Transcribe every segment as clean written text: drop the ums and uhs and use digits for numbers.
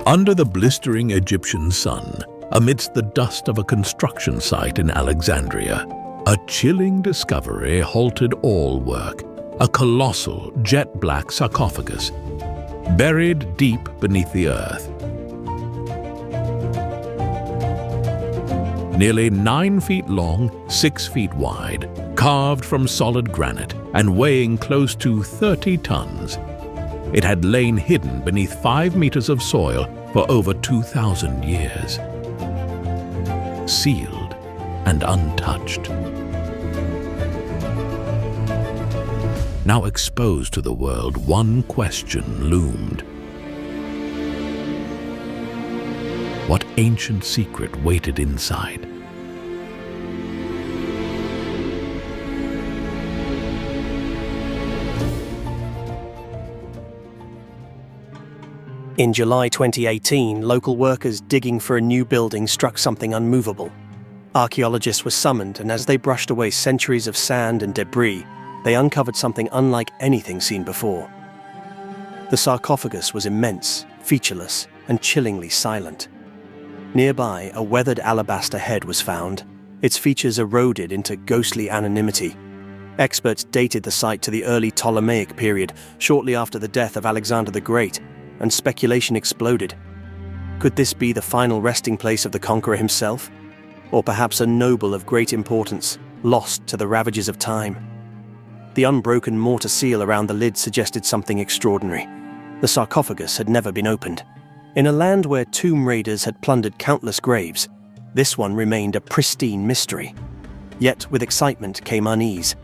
Under the blistering Egyptian sun, amidst the dust of a construction site in Alexandria, a chilling discovery halted all work: a colossal jet-black sarcophagus, buried deep beneath the earth. Nearly 9 feet long, 6 feet wide, carved from solid granite and weighing close to 30 tons. It had lain hidden beneath 5 meters of soil for over 2,000 years, sealed and untouched. Now exposed to the world, one question loomed. What ancient secret waited inside? In July 2018, local workers digging for a new building struck something unmovable. Archaeologists were summoned, and as they brushed away centuries of sand and debris, they uncovered something unlike anything seen before. The sarcophagus was immense, featureless, and chillingly silent. Nearby, a weathered alabaster head was found, its features eroded into ghostly anonymity. Experts dated the site to the early Ptolemaic period, shortly after the death of Alexander the Great, and speculation exploded. Could this be the final resting place of the conqueror himself? Or perhaps a noble of great importance, lost to the ravages of time? The unbroken mortar seal around the lid suggested something extraordinary. The sarcophagus had never been opened. In a land where tomb raiders had plundered countless graves, this one remained a pristine mystery. Yet with excitement came unease.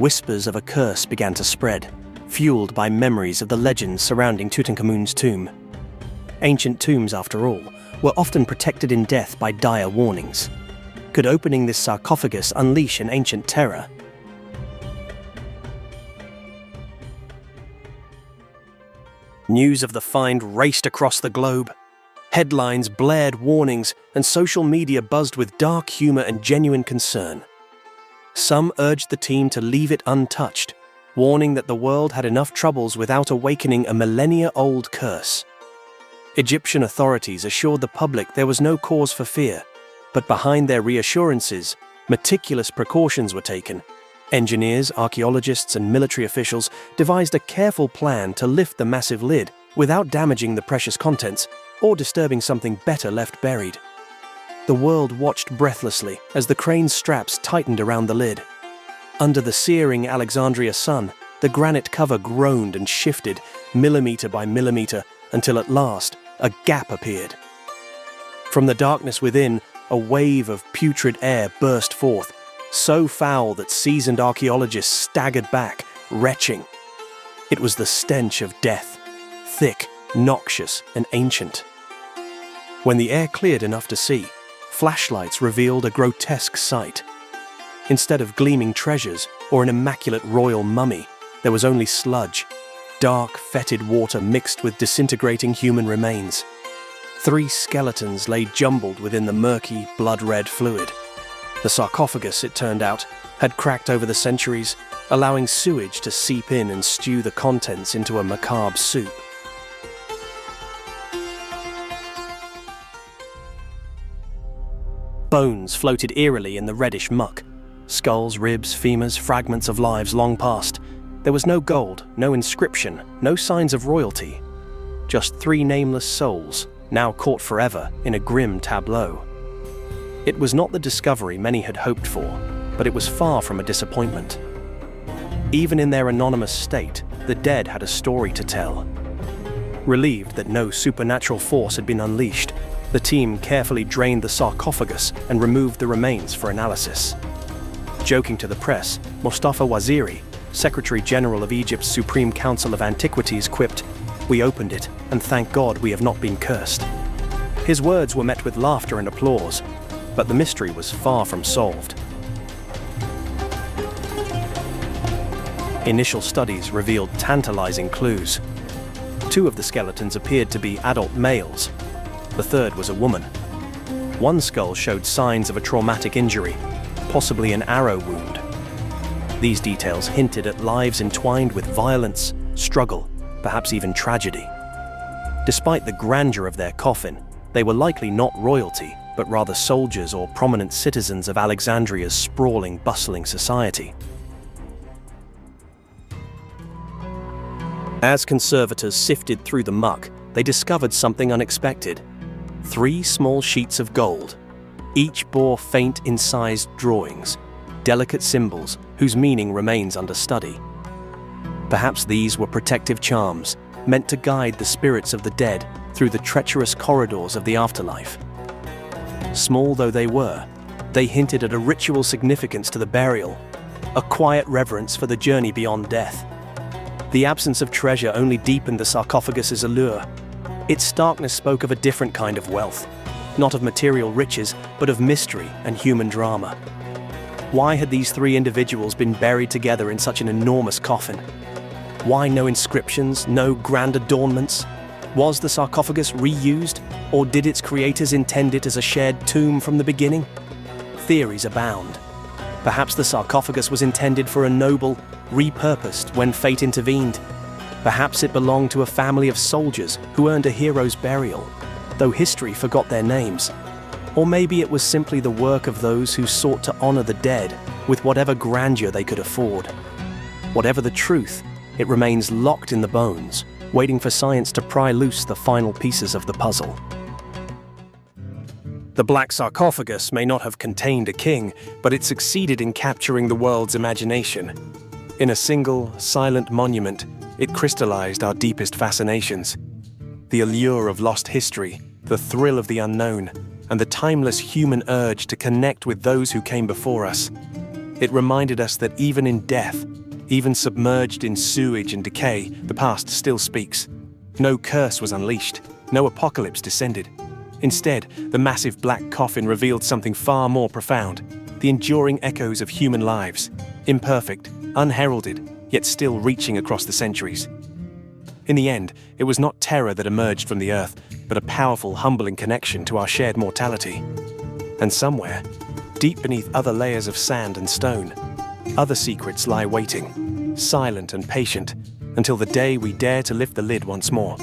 Whispers of a curse began to spread, fueled by memories of the legends surrounding Tutankhamun's tomb. Ancient tombs, after all, were often protected in death by dire warnings. Could opening this sarcophagus unleash an ancient terror? News of the find raced across the globe. Headlines blared warnings, and social media buzzed with dark humor and genuine concern. Some urged the team to leave it untouched, warning that the world had enough troubles without awakening a millennia-old curse. Egyptian authorities assured the public there was no cause for fear, but behind their reassurances, meticulous precautions were taken. Engineers, archaeologists, and military officials devised a careful plan to lift the massive lid without damaging the precious contents or disturbing something better left buried. The world watched breathlessly as the crane's straps tightened around the lid. Under the searing Alexandria sun, the granite cover groaned and shifted, millimeter by millimeter, until at last a gap appeared. From the darkness within, a wave of putrid air burst forth, so foul that seasoned archaeologists staggered back, retching. It was the stench of death, thick, noxious, and ancient. When the air cleared enough to see, flashlights revealed a grotesque sight. Instead of gleaming treasures or an immaculate royal mummy, there was only sludge, dark, fetid water mixed with disintegrating human remains. 3 skeletons lay jumbled within the murky, blood-red fluid. The sarcophagus, it turned out, had cracked over the centuries, allowing sewage to seep in and stew the contents into a macabre soup. Bones floated eerily in the reddish muck. Skulls, ribs, femurs, fragments of lives long past. There was no gold, no inscription, no signs of royalty. Just 3 nameless souls, now caught forever in a grim tableau. It was not the discovery many had hoped for, but it was far from a disappointment. Even in their anonymous state, the dead had a story to tell. Relieved that no supernatural force had been unleashed, the team carefully drained the sarcophagus and removed the remains for analysis. Joking to the press, Mustafa Waziri, Secretary General of Egypt's Supreme Council of Antiquities, quipped, "We opened it, and thank God we have not been cursed." His words were met with laughter and applause, but the mystery was far from solved. Initial studies revealed tantalizing clues. 2 of the skeletons appeared to be adult males. The third was a woman. One skull showed signs of a traumatic injury, possibly an arrow wound. These details hinted at lives entwined with violence, struggle, perhaps even tragedy. Despite the grandeur of their coffin, they were likely not royalty, but rather soldiers or prominent citizens of Alexandria's sprawling, bustling society. As conservators sifted through the muck, they discovered something unexpected. 3 small sheets of gold. Each bore faint, incised drawings, delicate symbols whose meaning remains under study. Perhaps these were protective charms, meant to guide the spirits of the dead through the treacherous corridors of the afterlife. Small though they were, they hinted at a ritual significance to the burial, a quiet reverence for the journey beyond death. The absence of treasure only deepened the sarcophagus's allure. Its starkness spoke of a different kind of wealth, not of material riches, but of mystery and human drama. Why had these 3 individuals been buried together in such an enormous coffin? Why no inscriptions, no grand adornments? Was the sarcophagus reused, or did its creators intend it as a shared tomb from the beginning? Theories abound. Perhaps the sarcophagus was intended for a noble, repurposed when fate intervened. Perhaps it belonged to a family of soldiers who earned a hero's burial, though history forgot their names. Or maybe it was simply the work of those who sought to honor the dead with whatever grandeur they could afford. Whatever the truth, it remains locked in the bones, waiting for science to pry loose the final pieces of the puzzle. The Black Sarcophagus may not have contained a king, but it succeeded in capturing the world's imagination. In a single, silent monument, it crystallized our deepest fascinations. The allure of lost history, the thrill of the unknown, and the timeless human urge to connect with those who came before us. It reminded us that even in death, even submerged in sewage and decay, the past still speaks. No curse was unleashed, no apocalypse descended. Instead, the massive black coffin revealed something far more profound, the enduring echoes of human lives, imperfect, unheralded, yet still reaching across the centuries. In the end, it was not terror that emerged from the earth, but a powerful, humbling connection to our shared mortality. And somewhere, deep beneath other layers of sand and stone, other secrets lie waiting, silent and patient, until the day we dare to lift the lid once more.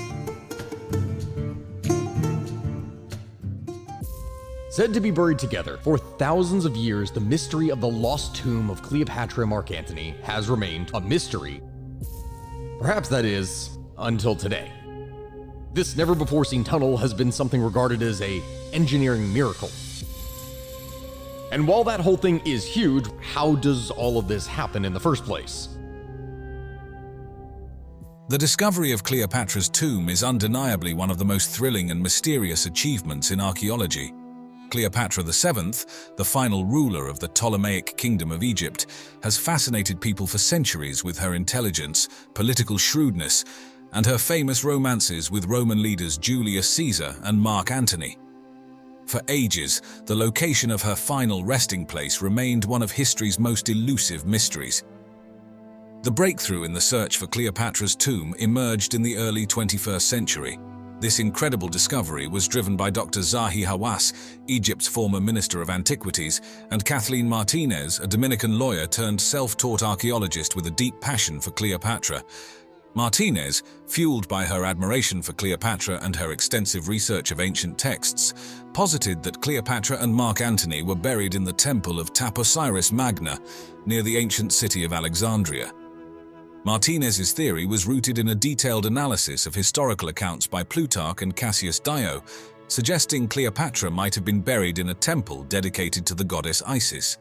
Said to be buried together for thousands of years, the mystery of the lost tomb of Cleopatra and Mark Antony has remained a mystery. Perhaps that is, until today. This never-before-seen tunnel has been something regarded as an engineering miracle. And while that whole thing is huge, how does all of this happen in the first place? The discovery of Cleopatra's tomb is undeniably one of the most thrilling and mysterious achievements in archaeology. Cleopatra VII, the final ruler of the Ptolemaic Kingdom of Egypt, has fascinated people for centuries with her intelligence, political shrewdness, and her famous romances with Roman leaders Julius Caesar and Mark Antony. For ages, the location of her final resting place remained one of history's most elusive mysteries. The breakthrough in the search for Cleopatra's tomb emerged in the early 21st century. This incredible discovery was driven by Dr. Zahi Hawass, Egypt's former Minister of Antiquities, and Kathleen Martinez, a Dominican lawyer turned self-taught archaeologist with a deep passion for Cleopatra. Martinez, fueled by her admiration for Cleopatra and her extensive research of ancient texts, posited that Cleopatra and Mark Antony were buried in the temple of Taposiris Magna, near the ancient city of Alexandria. Martinez's theory was rooted in a detailed analysis of historical accounts by Plutarch and Cassius Dio, suggesting Cleopatra might have been buried in a temple dedicated to the goddess Isis.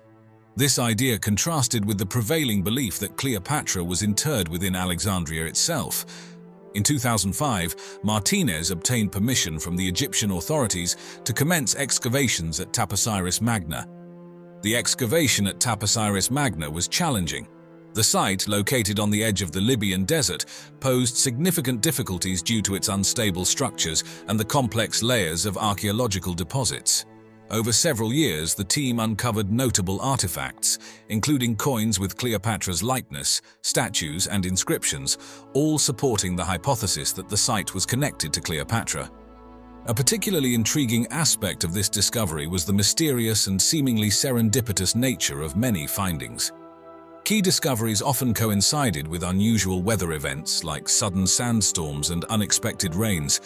This idea contrasted with the prevailing belief that Cleopatra was interred within Alexandria itself. In 2005, Martinez obtained permission from the Egyptian authorities to commence excavations at Taposiris Magna. The excavation at Taposiris Magna was challenging. The site, located on the edge of the Libyan desert, posed significant difficulties due to its unstable structures and the complex layers of archaeological deposits. Over several years, the team uncovered notable artifacts, including coins with Cleopatra's likeness, statues, and inscriptions, all supporting the hypothesis that the site was connected to Cleopatra. A particularly intriguing aspect of this discovery was the mysterious and seemingly serendipitous nature of many findings. Key discoveries often coincided with unusual weather events like sudden sandstorms and unexpected rains,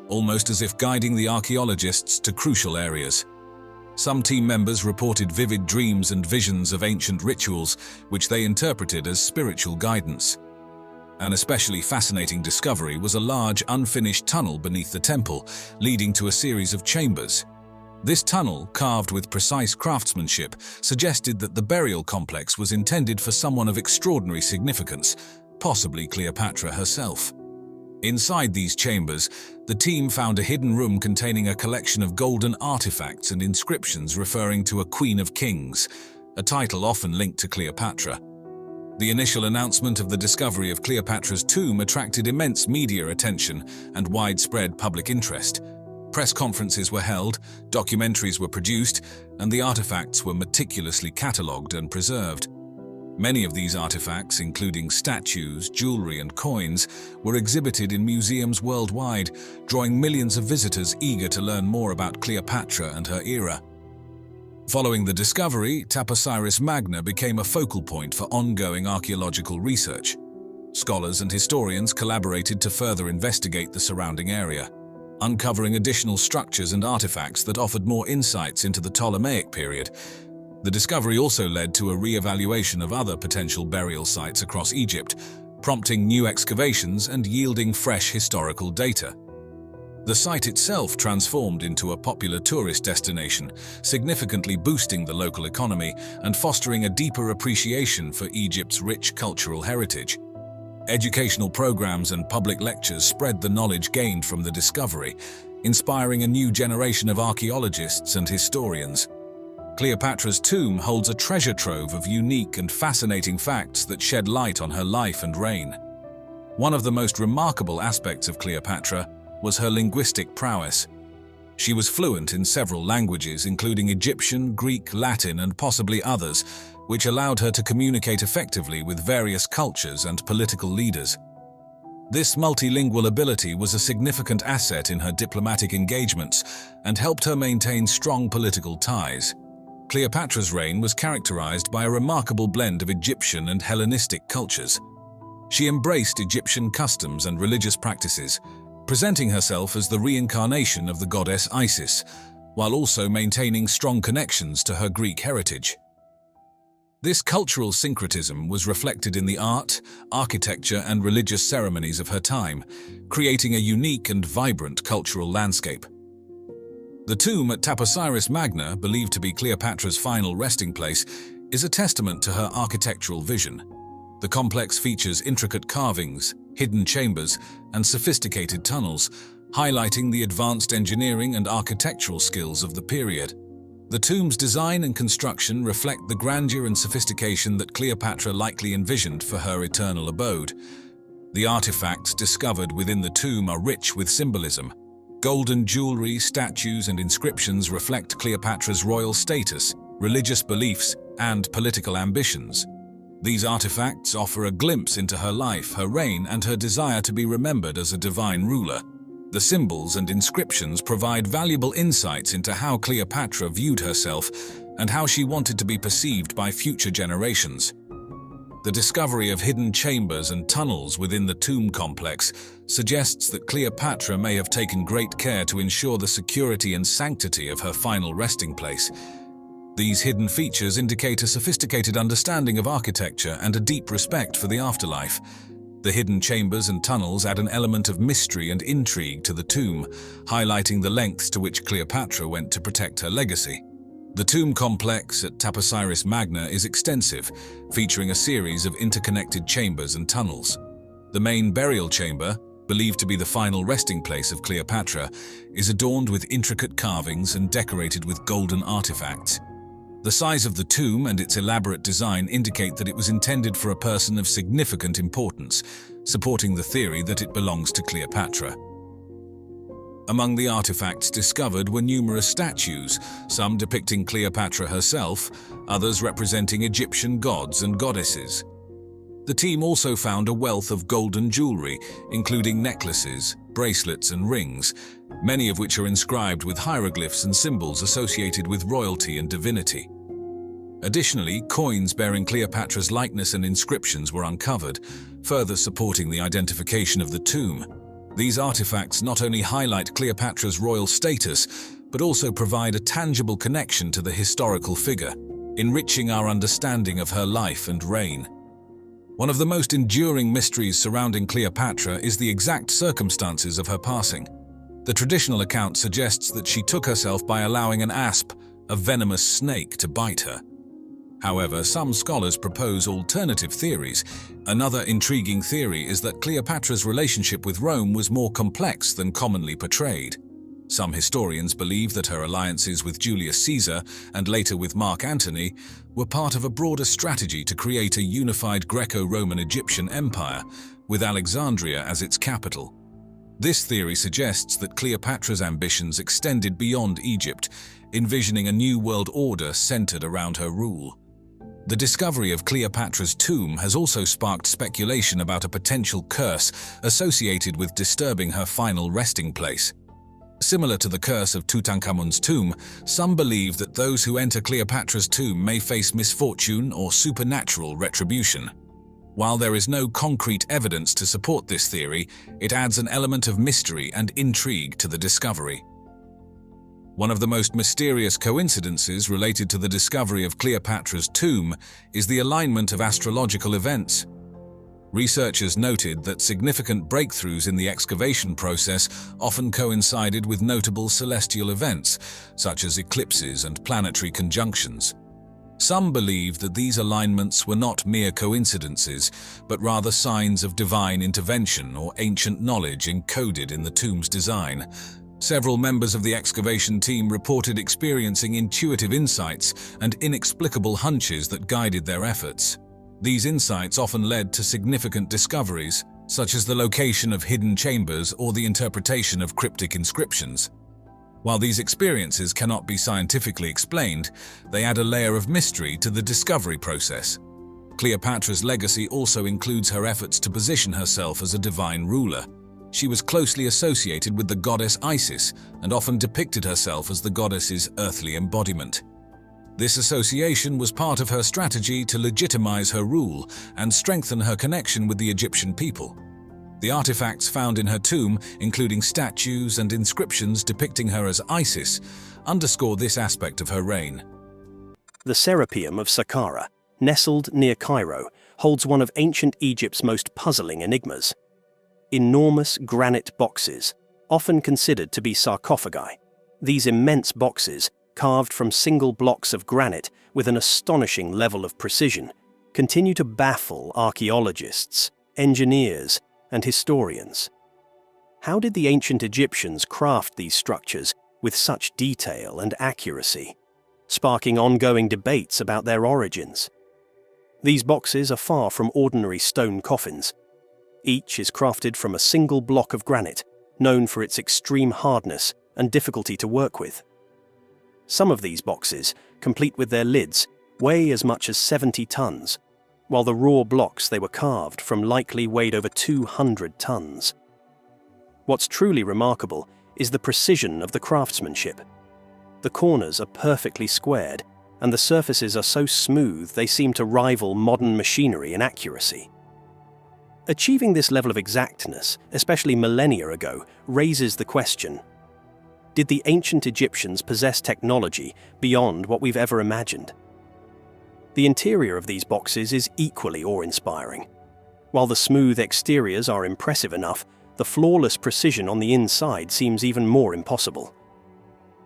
almost as if guiding the archaeologists to crucial areas. Some team members reported vivid dreams and visions of ancient rituals, which they interpreted as spiritual guidance. An especially fascinating discovery was a large, unfinished tunnel beneath the temple, leading to a series of chambers. This tunnel, carved with precise craftsmanship, suggested that the burial complex was intended for someone of extraordinary significance, possibly Cleopatra herself. Inside these chambers, the team found a hidden room containing a collection of golden artifacts and inscriptions referring to a Queen of Kings, a title often linked to Cleopatra. The initial announcement of the discovery of Cleopatra's tomb attracted immense media attention and widespread public interest. Press conferences were held, documentaries were produced, and the artifacts were meticulously catalogued and preserved. Many of these artifacts, including statues, jewelry, and coins, were exhibited in museums worldwide, drawing millions of visitors eager to learn more about Cleopatra and her era. Following the discovery, Taposiris Magna became a focal point for ongoing archaeological research. Scholars and historians collaborated to further investigate the surrounding area, uncovering additional structures and artifacts that offered more insights into the Ptolemaic period. The discovery also led to a re-evaluation of other potential burial sites across Egypt, prompting new excavations and yielding fresh historical data. The site itself transformed into a popular tourist destination, significantly boosting the local economy and fostering a deeper appreciation for Egypt's rich cultural heritage. Educational programs and public lectures spread the knowledge gained from the discovery, inspiring a new generation of archaeologists and historians. Cleopatra's tomb holds a treasure trove of unique and fascinating facts that shed light on her life and reign. One of the most remarkable aspects of Cleopatra was her linguistic prowess. She was fluent in several languages, including Egyptian, Greek, Latin, and possibly others, which allowed her to communicate effectively with various cultures and political leaders. This multilingual ability was a significant asset in her diplomatic engagements and helped her maintain strong political ties. Cleopatra's reign was characterized by a remarkable blend of Egyptian and Hellenistic cultures. She embraced Egyptian customs and religious practices, presenting herself as the reincarnation of the goddess Isis, while also maintaining strong connections to her Greek heritage. This cultural syncretism was reflected in the art, architecture, and religious ceremonies of her time, creating a unique and vibrant cultural landscape. The tomb at Taposiris Magna, believed to be Cleopatra's final resting place, is a testament to her architectural vision. The complex features intricate carvings, hidden chambers, and sophisticated tunnels, highlighting the advanced engineering and architectural skills of the period. The tomb's design and construction reflect the grandeur and sophistication that Cleopatra likely envisioned for her eternal abode. The artifacts discovered within the tomb are rich with symbolism. Golden jewelry, statues, and inscriptions reflect Cleopatra's royal status, religious beliefs, and political ambitions. These artifacts offer a glimpse into her life, her reign, and her desire to be remembered as a divine ruler. The symbols and inscriptions provide valuable insights into how Cleopatra viewed herself and how she wanted to be perceived by future generations. The discovery of hidden chambers and tunnels within the tomb complex suggests that Cleopatra may have taken great care to ensure the security and sanctity of her final resting place. These hidden features indicate a sophisticated understanding of architecture and a deep respect for the afterlife. The hidden chambers and tunnels add an element of mystery and intrigue to the tomb, highlighting the lengths to which Cleopatra went to protect her legacy. The tomb complex at Taposiris Magna is extensive, featuring a series of interconnected chambers and tunnels. The main burial chamber, believed to be the final resting place of Cleopatra, is adorned with intricate carvings and decorated with golden artifacts. The size of the tomb and its elaborate design indicate that it was intended for a person of significant importance, supporting the theory that it belongs to Cleopatra. Among the artifacts discovered were numerous statues, some depicting Cleopatra herself, others representing Egyptian gods and goddesses. The team also found a wealth of golden jewelry, including necklaces, bracelets, and rings, many of which are inscribed with hieroglyphs and symbols associated with royalty and divinity. Additionally, coins bearing Cleopatra's likeness and inscriptions were uncovered, further supporting the identification of the tomb. These artifacts not only highlight Cleopatra's royal status, but also provide a tangible connection to the historical figure, enriching our understanding of her life and reign. One of the most enduring mysteries surrounding Cleopatra is the exact circumstances of her passing. The traditional account suggests that she took herself by allowing an asp, a venomous snake, to bite her. However, some scholars propose alternative theories. Another intriguing theory is that Cleopatra's relationship with Rome was more complex than commonly portrayed. Some historians believe that her alliances with Julius Caesar and later with Mark Antony were part of a broader strategy to create a unified Greco-Roman Egyptian empire, with Alexandria as its capital. This theory suggests that Cleopatra's ambitions extended beyond Egypt, envisioning a new world order centered around her rule. The discovery of Cleopatra's tomb has also sparked speculation about a potential curse associated with disturbing her final resting place. Similar to the curse of Tutankhamun's tomb, some believe that those who enter Cleopatra's tomb may face misfortune or supernatural retribution. While there is no concrete evidence to support this theory, it adds an element of mystery and intrigue to the discovery. One of the most mysterious coincidences related to the discovery of Cleopatra's tomb is the alignment of astrological events. Researchers noted that significant breakthroughs in the excavation process often coincided with notable celestial events, such as eclipses and planetary conjunctions. Some believe that these alignments were not mere coincidences, but rather signs of divine intervention or ancient knowledge encoded in the tomb's design. Several members of the excavation team reported experiencing intuitive insights and inexplicable hunches that guided their efforts. These insights often led to significant discoveries, such as the location of hidden chambers or the interpretation of cryptic inscriptions. While these experiences cannot be scientifically explained, they add a layer of mystery to the discovery process. Cleopatra's legacy also includes her efforts to position herself as a divine ruler. She was closely associated with the goddess Isis and often depicted herself as the goddess's earthly embodiment. This association was part of her strategy to legitimize her rule and strengthen her connection with the Egyptian people. The artifacts found in her tomb, including statues and inscriptions depicting her as Isis, underscore this aspect of her reign. The Serapium of Saqqara, nestled near Cairo, holds one of ancient Egypt's most puzzling enigmas. Enormous granite boxes, often considered to be sarcophagi. These immense boxes, carved from single blocks of granite with an astonishing level of precision, continue to baffle archaeologists, engineers, and historians. How did the ancient Egyptians craft these structures with such detail and accuracy, sparking ongoing debates about their origins? These boxes are far from ordinary stone coffins. Each is crafted from a single block of granite, known for its extreme hardness and difficulty to work with. Some of these boxes, complete with their lids, weigh as much as 70 tons, while the raw blocks they were carved from likely weighed over 200 tons. What's truly remarkable is the precision of the craftsmanship. The corners are perfectly squared, and the surfaces are so smooth they seem to rival modern machinery in accuracy. Achieving this level of exactness, especially millennia ago, raises the question: did the ancient Egyptians possess technology beyond what we've ever imagined? The interior of these boxes is equally awe-inspiring. While the smooth exteriors are impressive enough, the flawless precision on the inside seems even more impossible.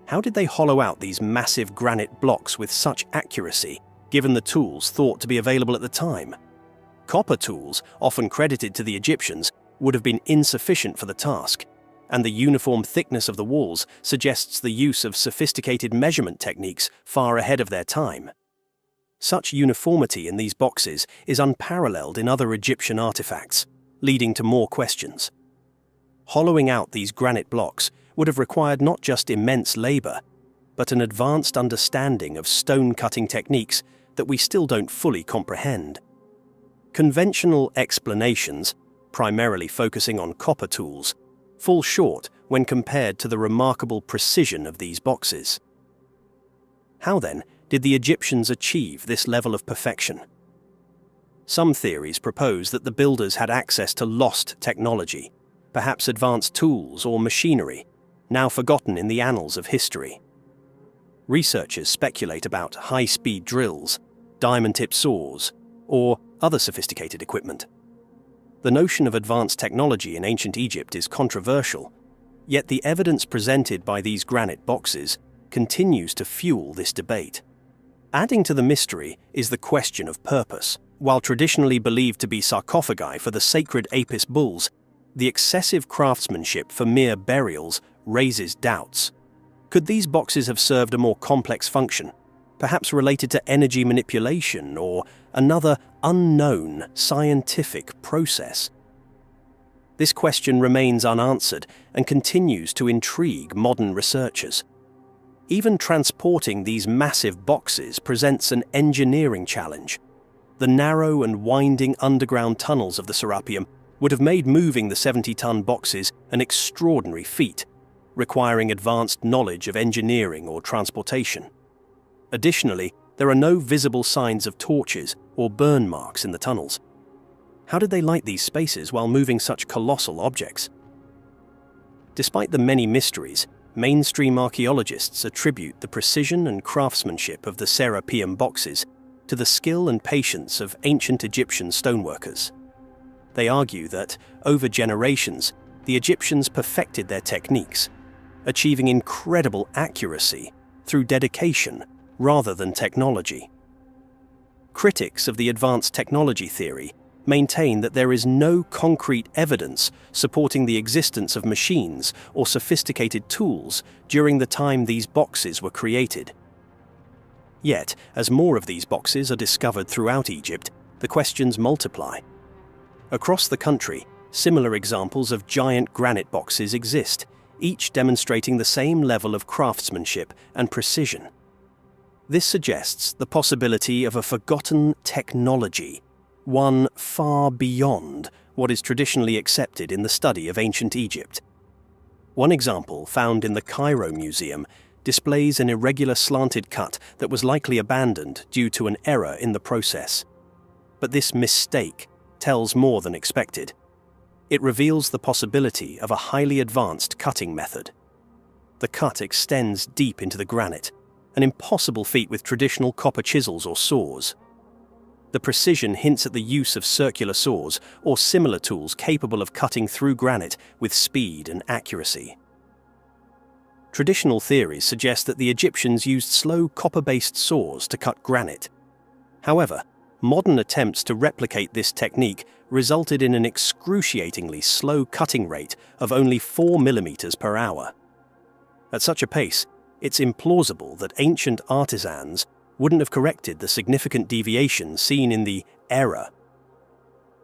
How did they hollow out these massive granite blocks with such accuracy, given the tools thought to be available at the time? Copper tools, often credited to the Egyptians, would have been insufficient for the task, and the uniform thickness of the walls suggests the use of sophisticated measurement techniques far ahead of their time. Such uniformity in these boxes is unparalleled in other Egyptian artifacts, leading to more questions. Hollowing out these granite blocks would have required not just immense labor, but an advanced understanding of stone-cutting techniques that we still don't fully comprehend. Conventional explanations, primarily focusing on copper tools, fall short when compared to the remarkable precision of these boxes. How then did the Egyptians achieve this level of perfection? Some theories propose that the builders had access to lost technology, perhaps advanced tools or machinery, now forgotten in the annals of history. Researchers speculate about high-speed drills, diamond-tipped saws, or other sophisticated equipment. The notion of advanced technology in ancient Egypt is controversial, yet the evidence presented by these granite boxes continues to fuel this debate. Adding to the mystery is the question of purpose. While traditionally believed to be sarcophagi for the sacred Apis bulls, the excessive craftsmanship for mere burials raises doubts. Could these boxes have served a more complex function, perhaps related to energy manipulation or another unknown scientific process? This question remains unanswered and continues to intrigue modern researchers. Even transporting these massive boxes presents an engineering challenge. The narrow and winding underground tunnels of the Serapium would have made moving the 70-ton boxes an extraordinary feat, requiring advanced knowledge of engineering or transportation. Additionally, there are no visible signs of torches or burn marks in the tunnels. How did they light these spaces while moving such colossal objects? Despite the many mysteries, mainstream archaeologists attribute the precision and craftsmanship of the Serapium boxes to the skill and patience of ancient Egyptian stoneworkers. They argue that, over generations, the Egyptians perfected their techniques, achieving incredible accuracy through dedication rather than technology. Critics of the advanced technology theory maintain that there is no concrete evidence supporting the existence of machines or sophisticated tools during the time these boxes were created. Yet, as more of these boxes are discovered throughout Egypt, the questions multiply. Across the country, similar examples of giant granite boxes exist, each demonstrating the same level of craftsmanship and precision. This suggests the possibility of a forgotten technology, one far beyond what is traditionally accepted in the study of ancient Egypt. One example, found in the Cairo Museum, displays an irregular slanted cut that was likely abandoned due to an error in the process. But this mistake tells more than expected. It reveals the possibility of a highly advanced cutting method. The cut extends deep into the granite, an impossible feat with traditional copper chisels or saws. The precision hints at the use of circular saws or similar tools capable of cutting through granite with speed and accuracy. Traditional theories suggest that the Egyptians used slow copper-based saws to cut granite. However, modern attempts to replicate this technique resulted in an excruciatingly slow cutting rate of only 4 millimeters per hour. At such a pace, it's implausible that ancient artisans wouldn't have corrected the significant deviation seen in the error.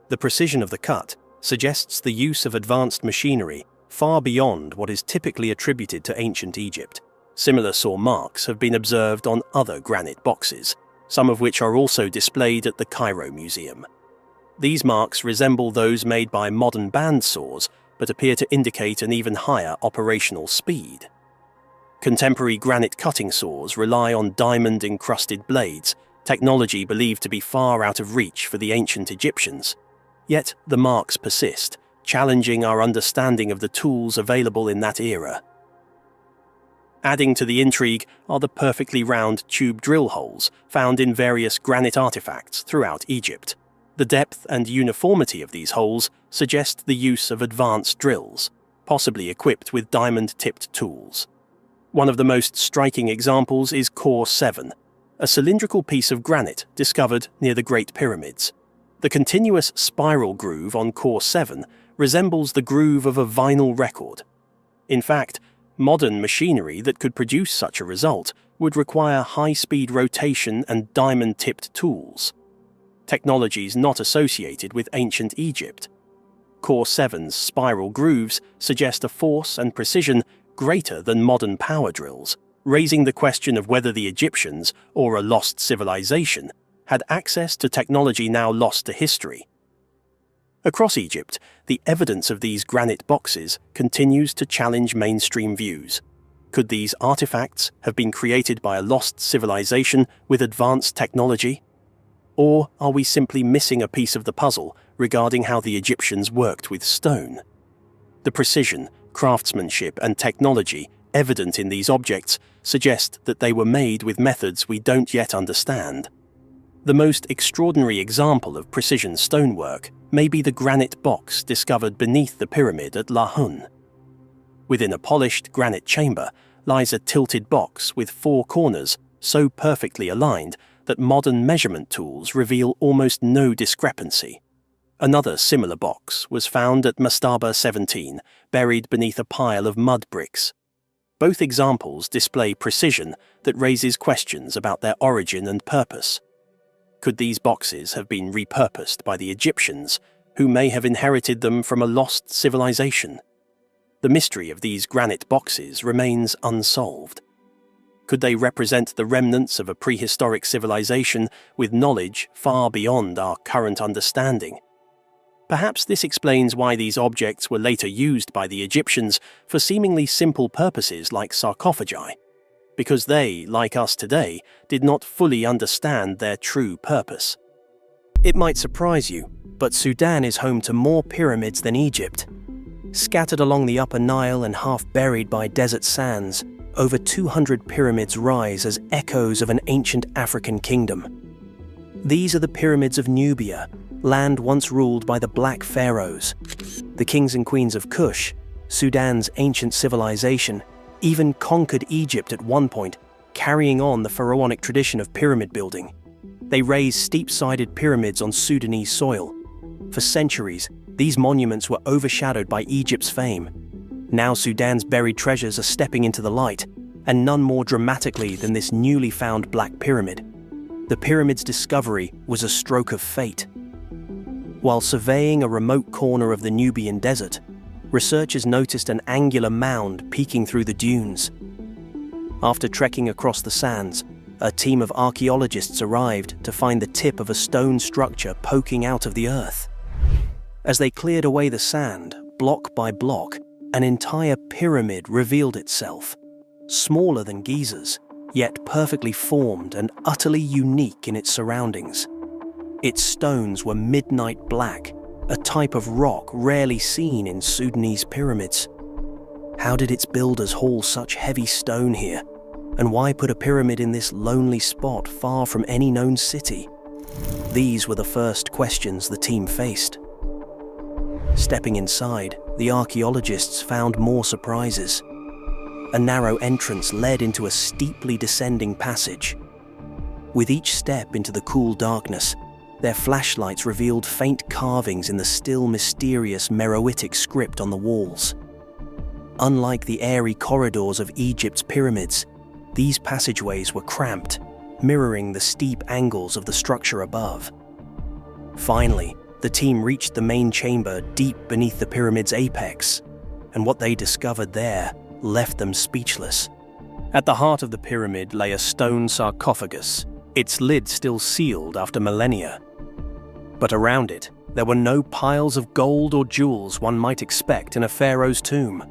The precision of the cut suggests the use of advanced machinery far beyond what is typically attributed to ancient Egypt. Similar saw marks have been observed on other granite boxes, some of which are also displayed at the Cairo Museum. These marks resemble those made by modern band saws, but appear to indicate an even higher operational speed. Contemporary granite cutting saws rely on diamond-encrusted blades, technology believed to be far out of reach for the ancient Egyptians. Yet the marks persist, challenging our understanding of the tools available in that era. Adding to the intrigue are the perfectly round tube drill holes found in various granite artifacts throughout Egypt. The depth and uniformity of these holes suggest the use of advanced drills, possibly equipped with diamond-tipped tools. One of the most striking examples is Core 7, a cylindrical piece of granite discovered near the Great Pyramids. The continuous spiral groove on Core 7 resembles the groove of a vinyl record. In fact, modern machinery that could produce such a result would require high-speed rotation and diamond-tipped tools, technologies not associated with ancient Egypt. Core 7's spiral grooves suggest a force and precision greater than modern power drills, raising the question of whether the Egyptians, or a lost civilization, had access to technology now lost to history. Across Egypt, the evidence of these granite boxes continues to challenge mainstream views. Could these artifacts have been created by a lost civilization with advanced technology? Or are we simply missing a piece of the puzzle regarding how the Egyptians worked with stone? The precision, craftsmanship, and technology evident in these objects suggest that they were made with methods we don't yet understand. The most extraordinary example of precision stonework may be the granite box discovered beneath the pyramid at Lahun. Within a polished granite chamber lies a tilted box with 4 corners so perfectly aligned that modern measurement tools reveal almost no discrepancy. Another similar box was found at Mastaba 17, buried beneath a pile of mud bricks. Both examples display precision that raises questions about their origin and purpose. Could these boxes have been repurposed by the Egyptians, who may have inherited them from a lost civilization? The mystery of these granite boxes remains unsolved. Could they represent the remnants of a prehistoric civilization with knowledge far beyond our current understanding? Perhaps this explains why these objects were later used by the Egyptians for seemingly simple purposes like sarcophagi, because they, like us today, did not fully understand their true purpose. It might surprise you, but Sudan is home to more pyramids than Egypt. Scattered along the Upper Nile and half buried by desert sands, over 200 pyramids rise as echoes of an ancient African kingdom. These are the pyramids of Nubia, land once ruled by the Black Pharaohs. The kings and queens of Kush, Sudan's ancient civilization, even conquered Egypt at one point, carrying on the pharaonic tradition of pyramid building. They raised steep-sided pyramids on Sudanese soil. For centuries, these monuments were overshadowed by Egypt's fame. Now Sudan's buried treasures are stepping into the light, and none more dramatically than this newly found Black Pyramid. The pyramid's discovery was a stroke of fate. While surveying a remote corner of the Nubian desert, researchers noticed an angular mound peeking through the dunes. After trekking across the sands, a team of archaeologists arrived to find the tip of a stone structure poking out of the earth. As they cleared away the sand, block by block, an entire pyramid revealed itself, smaller than Giza's, yet perfectly formed and utterly unique in its surroundings. Its stones were midnight black, a type of rock rarely seen in Sudanese pyramids. How did its builders haul such heavy stone here? And why put a pyramid in this lonely spot far from any known city? These were the first questions the team faced. Stepping inside, the archaeologists found more surprises. A narrow entrance led into a steeply descending passage. With each step into the cool darkness, their flashlights revealed faint carvings in the still mysterious Meroitic script on the walls. Unlike the airy corridors of Egypt's pyramids, these passageways were cramped, mirroring the steep angles of the structure above. Finally, the team reached the main chamber deep beneath the pyramid's apex, and what they discovered there left them speechless. At the heart of the pyramid lay a stone sarcophagus, its lid still sealed after millennia. But around it, there were no piles of gold or jewels one might expect in a pharaoh's tomb.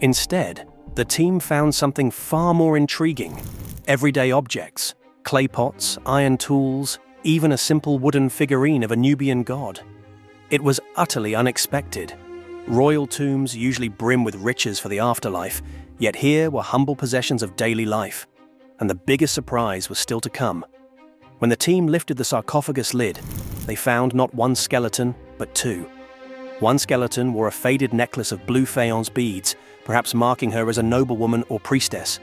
Instead, the team found something far more intriguing: everyday objects, clay pots, iron tools, even a simple wooden figurine of a Nubian god. It was utterly unexpected. Royal tombs usually brim with riches for the afterlife, yet here were humble possessions of daily life. And the biggest surprise was still to come. When the team lifted the sarcophagus lid, they found not one skeleton, but 2. One skeleton wore a faded necklace of blue faience beads, perhaps marking her as a noblewoman or priestess.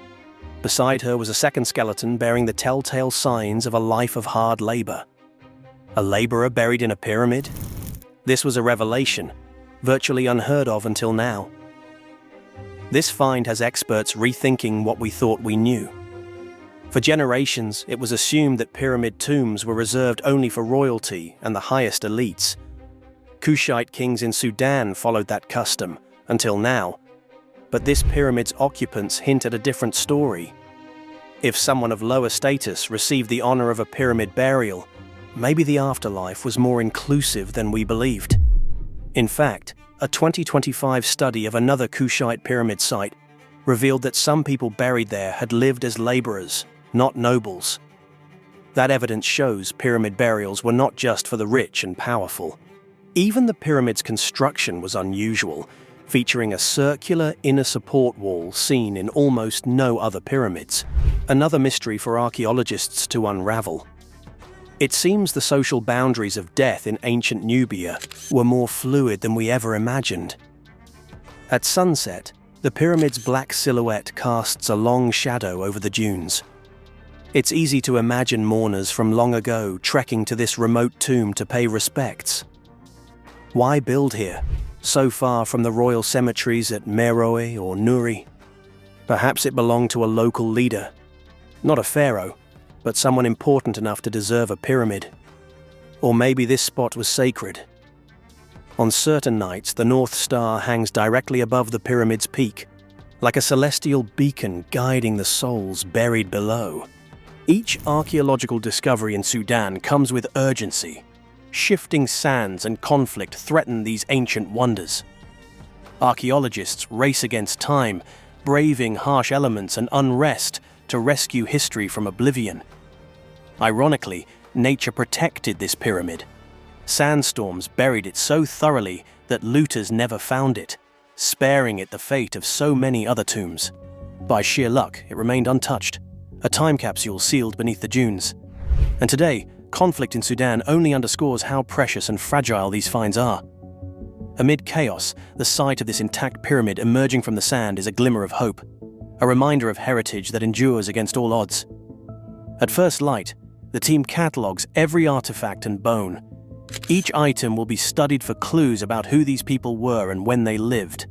Beside her was a second skeleton bearing the telltale signs of a life of hard labor. A laborer buried in a pyramid? This was a revelation, virtually unheard of until now. This find has experts rethinking what we thought we knew. For generations, it was assumed that pyramid tombs were reserved only for royalty and the highest elites. Kushite kings in Sudan followed that custom, until now. But this pyramid's occupants hint at a different story. If someone of lower status received the honor of a pyramid burial, maybe the afterlife was more inclusive than we believed. In fact, a 2025 study of another Kushite pyramid site revealed that some people buried there had lived as laborers, not nobles. That evidence shows pyramid burials were not just for the rich and powerful. Even the pyramid's construction was unusual, featuring a circular inner support wall seen in almost no other pyramids. Another mystery for archaeologists to unravel. It seems the social boundaries of death in ancient Nubia were more fluid than we ever imagined. At sunset, the pyramid's black silhouette casts a long shadow over the dunes. It's easy to imagine mourners from long ago trekking to this remote tomb to pay respects. Why build here, so far from the royal cemeteries at Meroe or Nuri? Perhaps it belonged to a local leader, not a pharaoh, but someone important enough to deserve a pyramid. Or maybe this spot was sacred. On certain nights, the North Star hangs directly above the pyramid's peak, like a celestial beacon guiding the souls buried below. Each archaeological discovery in Sudan comes with urgency. Shifting sands and conflict threaten these ancient wonders. Archaeologists race against time, braving harsh elements and unrest to rescue history from oblivion. Ironically, nature protected this pyramid. Sandstorms buried it so thoroughly that looters never found it, sparing it the fate of so many other tombs. By sheer luck, it remained untouched, a time capsule sealed beneath the dunes. And today, conflict in Sudan only underscores how precious and fragile these finds are. Amid chaos, the sight of this intact pyramid emerging from the sand is a glimmer of hope, a reminder of heritage that endures against all odds. At first light, the team catalogues every artifact and bone. Each item will be studied for clues about who these people were and when they lived.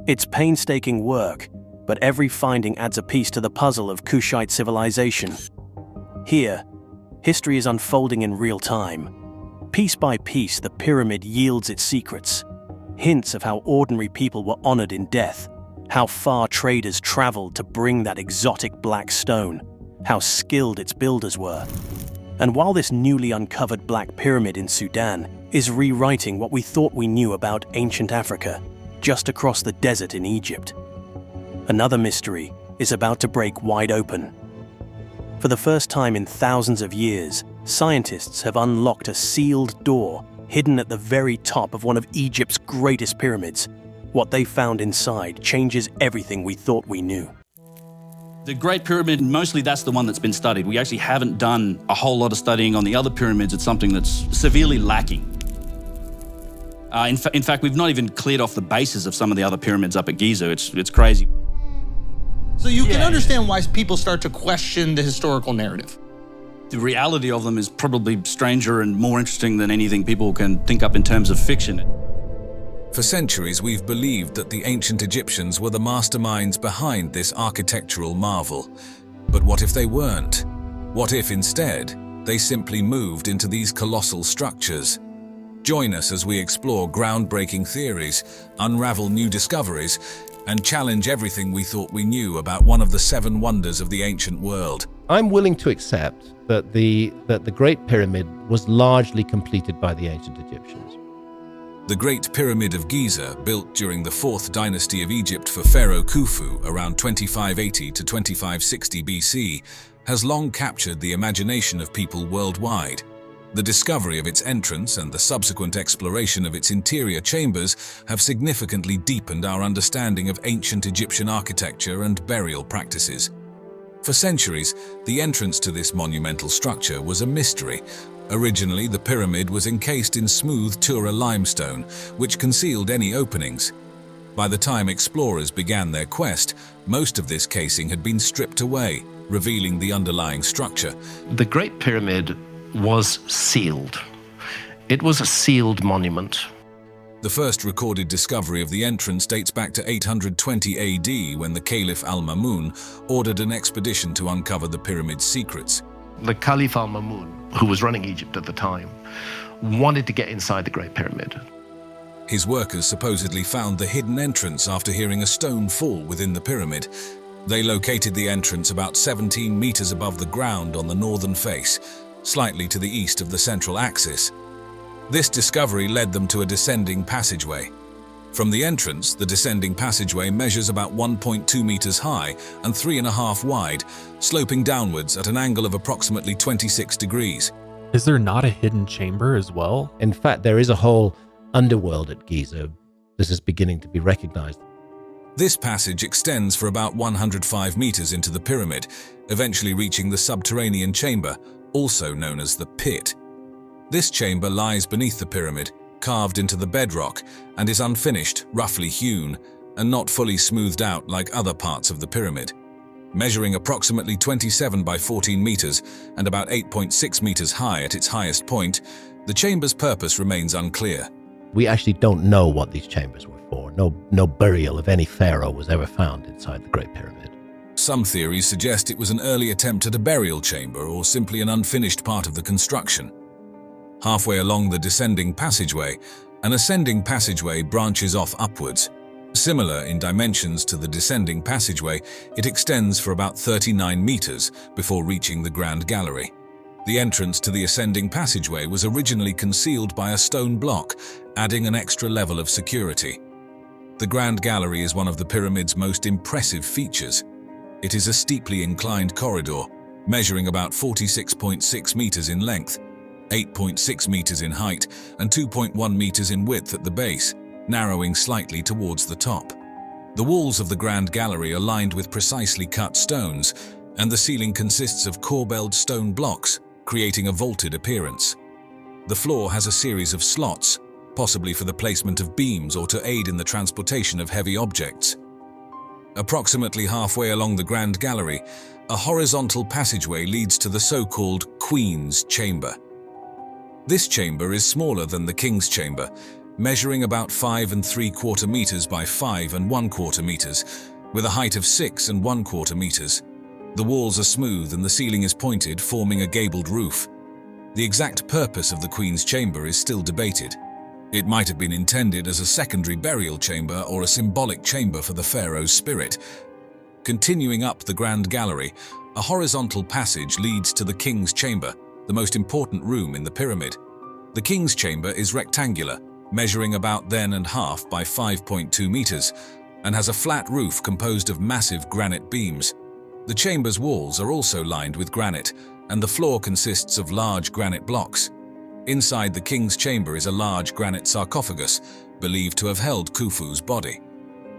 It's painstaking work, but every finding adds a piece to the puzzle of Kushite civilization. Here, history is unfolding in real time. Piece by piece, the pyramid yields its secrets. Hints of how ordinary people were honored in death, how far traders traveled to bring that exotic black stone, how skilled its builders were. And while this newly uncovered Black Pyramid in Sudan is rewriting what we thought we knew about ancient Africa, just across the desert in Egypt, another mystery is about to break wide open. For the first time in thousands of years, scientists have unlocked a sealed door hidden at the very top of one of Egypt's greatest pyramids. What they found inside changes everything we thought we knew. The Great Pyramid, mostly that's the one that's been studied. We actually haven't done a whole lot of studying on the other pyramids. It's something that's severely lacking. In fact, we've not even cleared off the bases of some of the other pyramids up at Giza. It's crazy. So you can understand why people start to question the historical narrative. The reality of them is probably stranger and more interesting than anything people can think up in terms of fiction. For centuries, we've believed that the ancient Egyptians were the masterminds behind this architectural marvel. But what if they weren't? What if instead, they simply moved into these colossal structures? Join us as we explore groundbreaking theories, unravel new discoveries, and challenge everything we thought we knew about one of the 7 wonders of the ancient world. I'm willing to accept that the Great Pyramid was largely completed by the ancient Egyptians. The Great Pyramid of Giza, built during the 4th dynasty of Egypt for Pharaoh Kufu around 2580 to 2560 BC, has long captured the imagination of people worldwide. The discovery of its entrance and the subsequent exploration of its interior chambers have significantly deepened our understanding of ancient Egyptian architecture and burial practices. For centuries, the entrance to this monumental structure was a mystery. Originally, the pyramid was encased in smooth Tura limestone, which concealed any openings. By the time explorers began their quest, most of this casing had been stripped away, revealing the underlying structure. The Great Pyramid was sealed. It was a sealed monument. The first recorded discovery of the entrance dates back to 820 AD, when the Caliph al-Mamun ordered an expedition to uncover the pyramid's secrets. The Caliph al-Mamun, who was running Egypt at the time, wanted to get inside the Great Pyramid. His workers supposedly found the hidden entrance after hearing a stone fall within the pyramid. They located the entrance about 17 meters above the ground on the northern face, slightly to the east of the central axis. This discovery led them to a descending passageway. From the entrance, the descending passageway measures about 1.2 meters high and 3.5 wide, sloping downwards at an angle of approximately 26 degrees. Is there not a hidden chamber as well? In fact, there is a whole underworld at Giza. this is beginning to be recognized. This passage extends for about 105 meters into the pyramid, eventually reaching the subterranean chamber, also known as the pit. This chamber lies beneath the pyramid, carved into the bedrock, and is unfinished, roughly hewn, and not fully smoothed out like other parts of the pyramid. Measuring approximately 27 by 14 meters and about 8.6 meters high at its highest point, the chamber's purpose remains unclear. We actually don't know what these chambers were for. No burial of any pharaoh was ever found inside the Great Pyramid. Some theories suggest it was an early attempt at a burial chamber or simply an unfinished part of the construction. Halfway along the descending passageway, an ascending passageway branches off upwards. Similar in dimensions to the descending passageway, it extends for about 39 meters before reaching the Grand Gallery. The entrance to the ascending passageway was originally concealed by a stone block, adding an extra level of security. The Grand Gallery is one of the pyramid's most impressive features. It is a steeply inclined corridor, measuring about 46.6 meters in length, 8.6 meters in height, and 2.1 meters in width at the base, narrowing slightly towards the top. The walls of the Grand Gallery are lined with precisely cut stones, and the ceiling consists of corbelled stone blocks, creating a vaulted appearance. The floor has a series of slots, possibly for the placement of beams or to aid in the transportation of heavy objects. Approximately halfway along the Grand Gallery, a horizontal passageway leads to the so-called Queen's Chamber. This chamber is smaller than the King's Chamber, measuring about 5 3/4 meters by 5 1/4 meters, with a height of 6 1/4 meters. The walls are smooth and the ceiling is pointed, forming a gabled roof. The exact purpose of the Queen's Chamber is still debated. It might have been intended as a secondary burial chamber or a symbolic chamber for the pharaoh's spirit. Continuing up the Grand Gallery, a horizontal passage leads to the King's Chamber, the most important room in the pyramid. The King's Chamber is rectangular, measuring about 1.5 by 5.2 meters, and has a flat roof composed of massive granite beams. The chamber's walls are also lined with granite, and the floor consists of large granite blocks. Inside the King's Chamber is a large granite sarcophagus, believed to have held Khufu's body.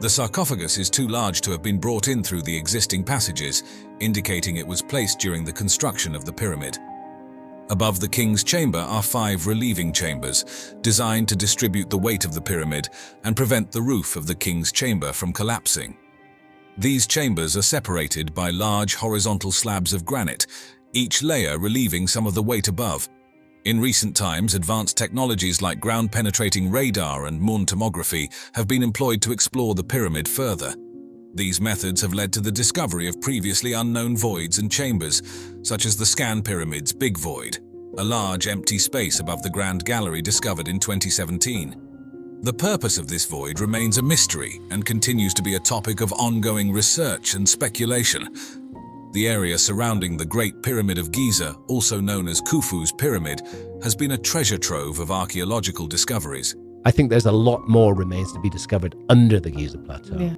The sarcophagus is too large to have been brought in through the existing passages, indicating it was placed during the construction of the pyramid. Above the King's Chamber are 5 relieving chambers, designed to distribute the weight of the pyramid and prevent the roof of the King's Chamber from collapsing. These chambers are separated by large horizontal slabs of granite, each layer relieving some of the weight above. In recent times, advanced technologies like ground-penetrating radar and Moon tomography have been employed to explore the pyramid further. These methods have led to the discovery of previously unknown voids and chambers, such as the Scan Pyramid's Big Void, a large empty space above the Grand Gallery discovered in 2017. The purpose of this void remains a mystery and continues to be a topic of ongoing research and speculation. The area surrounding the Great Pyramid of Giza, also known as Khufu's Pyramid, has been a treasure trove of archaeological discoveries. I think there's a lot more remains to be discovered under the Giza Plateau. Yeah.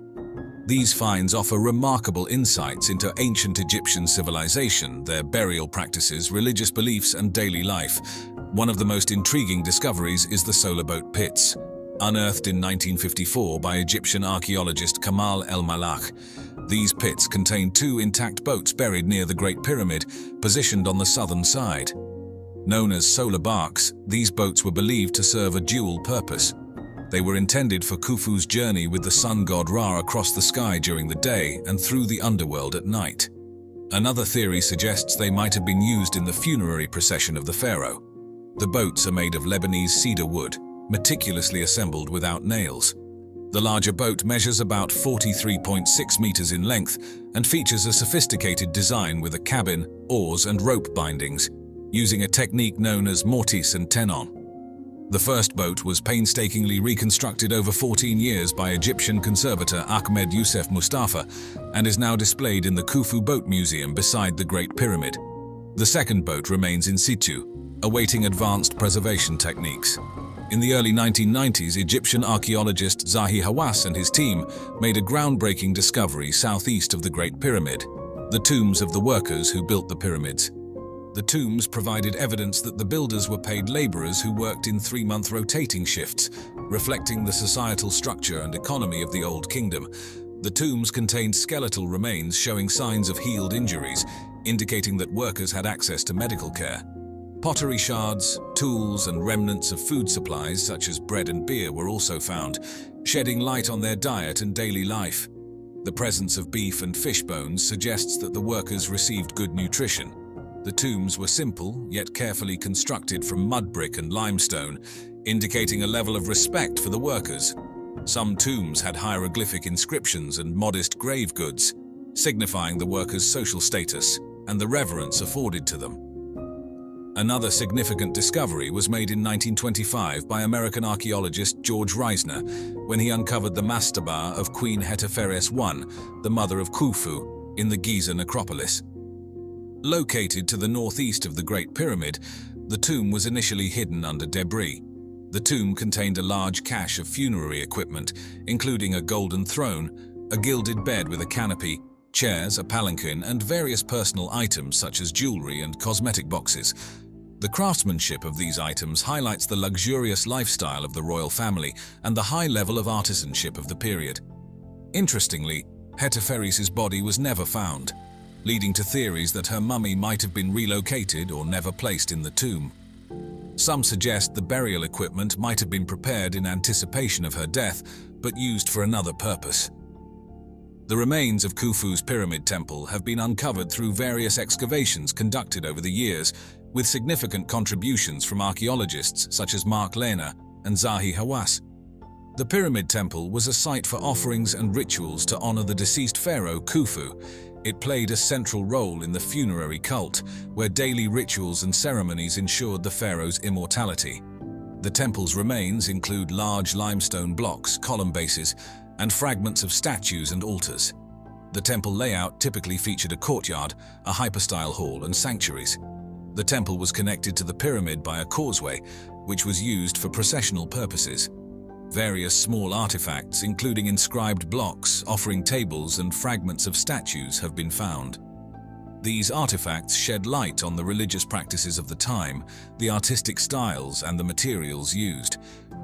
These finds offer remarkable insights into ancient Egyptian civilization, their burial practices, religious beliefs, and daily life. One of the most intriguing discoveries is the solar boat pits. Unearthed in 1954 by Egyptian archaeologist Kamal El-Malakh, these pits contain 2 intact boats buried near the Great Pyramid, positioned on the southern side. Known as solar barks, these boats were believed to serve a dual purpose. They were intended for Khufu's journey with the sun god Ra across the sky during the day and through the underworld at night. Another theory suggests they might have been used in the funerary procession of the pharaoh. The boats are made of Lebanese cedar wood, meticulously assembled without nails. The larger boat measures about 43.6 meters in length and features a sophisticated design with a cabin, oars, and rope bindings, using a technique known as mortise and tenon. The first boat was painstakingly reconstructed over 14 years by Egyptian conservator Ahmed Youssef Mustafa and is now displayed in the Kufu Boat Museum beside the Great Pyramid. The second boat remains in situ, awaiting advanced preservation techniques. In the early 1990s, Egyptian archaeologist Zahi Hawass and his team made a groundbreaking discovery southeast of the Great Pyramid, the tombs of the workers who built the pyramids. The tombs provided evidence that the builders were paid laborers who worked in 3-month rotating shifts, reflecting the societal structure and economy of the Old Kingdom. The tombs contained skeletal remains showing signs of healed injuries, indicating that workers had access to medical care. Pottery shards, tools, and remnants of food supplies such as bread and beer were also found, shedding light on their diet and daily life. The presence of beef and fish bones suggests that the workers received good nutrition. The tombs were simple, yet carefully constructed from mud brick and limestone, indicating a level of respect for the workers. Some tombs had hieroglyphic inscriptions and modest grave goods, signifying the workers' social status and the reverence afforded to them. Another significant discovery was made in 1925 by American archaeologist George Reisner when he uncovered the mastaba of Queen Hetepheres I, the mother of Kufu, in the Giza necropolis. Located to the northeast of the Great Pyramid, the tomb was initially hidden under debris. The tomb contained a large cache of funerary equipment, including a golden throne, a gilded bed with a canopy, chairs, a palanquin, and various personal items such as jewelry and cosmetic boxes. The craftsmanship of these items highlights the luxurious lifestyle of the royal family and the high level of artisanship of the period. Interestingly, Hetepheres' body was never found, leading to theories that her mummy might have been relocated or never placed in the tomb. Some suggest the burial equipment might have been prepared in anticipation of her death, but used for another purpose. The remains of Khufu's pyramid temple have been uncovered through various excavations conducted over the years, with significant contributions from archaeologists such as Mark Lehner and Zahi Hawass. The pyramid temple was a site for offerings and rituals to honor the deceased pharaoh Khufu. It played a central role in the funerary cult, where daily rituals and ceremonies ensured the pharaoh's immortality. The temple's remains include large limestone blocks, column bases, and fragments of statues and altars. The temple layout typically featured a courtyard, a hypostyle hall, and sanctuaries. The temple was connected to the pyramid by a causeway, which was used for processional purposes. Various small artifacts, including inscribed blocks, offering tables, and fragments of statues have been found. These artifacts shed light on the religious practices of the time, the artistic styles, and the materials used.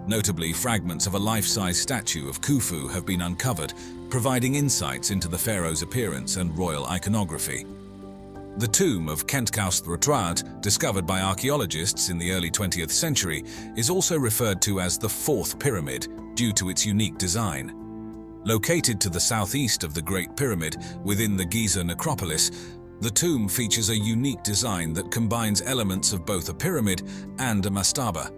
Notably, fragments of a life-size statue of Khufu have been uncovered, providing insights into the pharaoh's appearance and royal iconography. The tomb of Khentkaus III, discovered by archaeologists in the early 20th century, is also referred to as the Fourth Pyramid due to its unique design. Located to the southeast of the Great Pyramid within the Giza necropolis, the tomb features a unique design that combines elements of both a pyramid and a mastaba.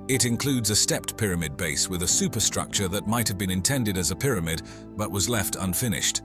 It includes a stepped pyramid base with a superstructure that might have been intended as a pyramid but was left unfinished.